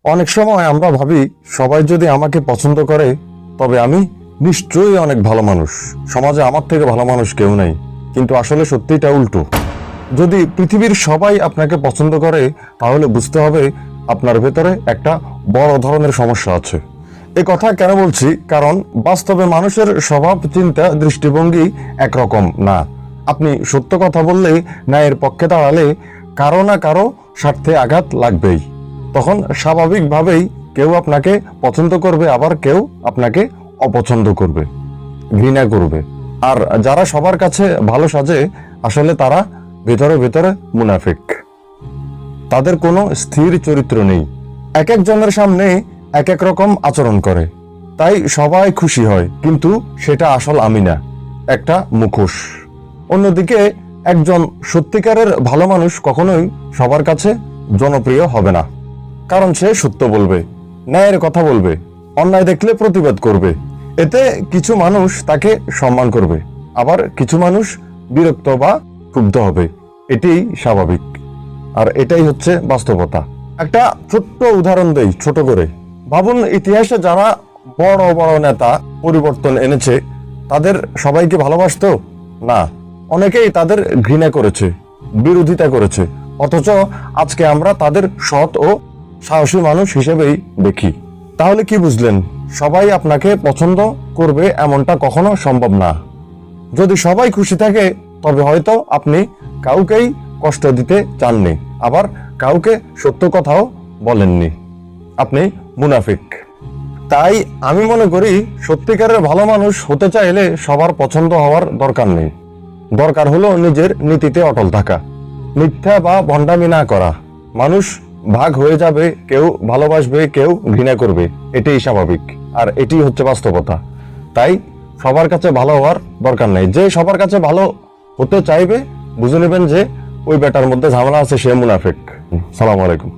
অনেক সময় আমরা ভাবি সবাই যদি আমাকে পছন্দ করে তবে আমি নিশ্চয়ই অনেক ভালো মানুষ, সমাজে আমার থেকে ভালো মানুষ কেউ নেই। কিন্তু আসলে সত্যিটা উল্টো। যদি পৃথিবীর সবাই আপনাকে পছন্দ করে তাহলে বুঝতে হবে আপনার ভেতরে একটা বড় ধরনের সমস্যা আছে। এ কথা কেন বলছি? কারণ বাস্তবে মানুষের স্বভাব, চিন্তা, দৃষ্টিভঙ্গি একরকম না। আপনি সত্য কথা বললে, ন্যায়ের পক্ষে দাঁড়ালে কারো না কারো স্বার্থে আঘাত লাগবেই। তখন স্বাভাবিকভাবেই কেউ আপনাকে পছন্দ করবে, আবার কেউ আপনাকে অপছন্দ করবে, ঘৃণা করবে। আর যারা সবার কাছে ভালো সাজে আসলে তারা ভেতরে ভেতরে মুনাফিক। তাদের কোনো স্থির চরিত্র নেই, এক একজনের সামনে এক এক রকম আচরণ করে। তাই সবাই খুশি হয়, কিন্তু সেটা আসল আমি না, একটা মুখোশ। অন্যদিকে একজন সত্যিকারের ভালো মানুষ কখনোই সবার কাছে জনপ্রিয় হবে না, কারণ সে সত্য বলবে, ন্যায়ের কথা বলবে, অন্যায় দেখলে প্রতিবাদ করবে। এতে কিছু মানুষ তাকে সম্মান করবে, আবার কিছু মানুষ বিরক্ত বা ক্ষুব্ধ হবে। এটাই স্বাভাবিক, আর এটাই হচ্ছে বাস্তবতা। একটা ছোট্ট উদাহরণ দেই ছোট করে। ভাবুন, ইতিহাসে যারা বড় বড় নেতা পরিবর্তন এনেছে তাদের সবাইকে ভালোবাসতো না, অনেকেই তাদের ঘৃণা করেছে, বিরোধিতা করেছে। অথচ আজকে আমরা তাদের সৎ ও সাহসী মানুষ হিসেবেই দেখি। তাহলে কি বুঝলেন? সবাই আপনাকে পছন্দ করবে এমনটা কখনো সম্ভব না। যদি সবাই খুশি থাকে তবে হয়তো আপনি কাউকেই কষ্ট দিতে চাননি, আবার কাউকে সত্য কথাও বলেননি। আপনি মুনাফিক। তাই আমি মনে করি সত্যিকারের ভালো মানুষ হতে চাইলে সবার পছন্দ হওয়ার দরকার নেই। দরকার হলো নিজের নীতিতে অটল থাকা, মিথ্যা বা ভণ্ডামি না করা। মানুষ ভাগ হয়ে যাবে, কেউ ভালোবাসবে, কেউ ঘৃণা করবে, এটাই স্বাভাবিক, আর এটি হচ্ছে বাস্তবতা। তাই সবার কাছে ভালো হওয়ার দরকার নেই। যে সবার কাছে ভালো হতে চাইবে বুঝে নেবেন যে ওই বেটার মধ্যে ঝামেলা আছে, সে মুনাফিক। সালাম আলাইকুম।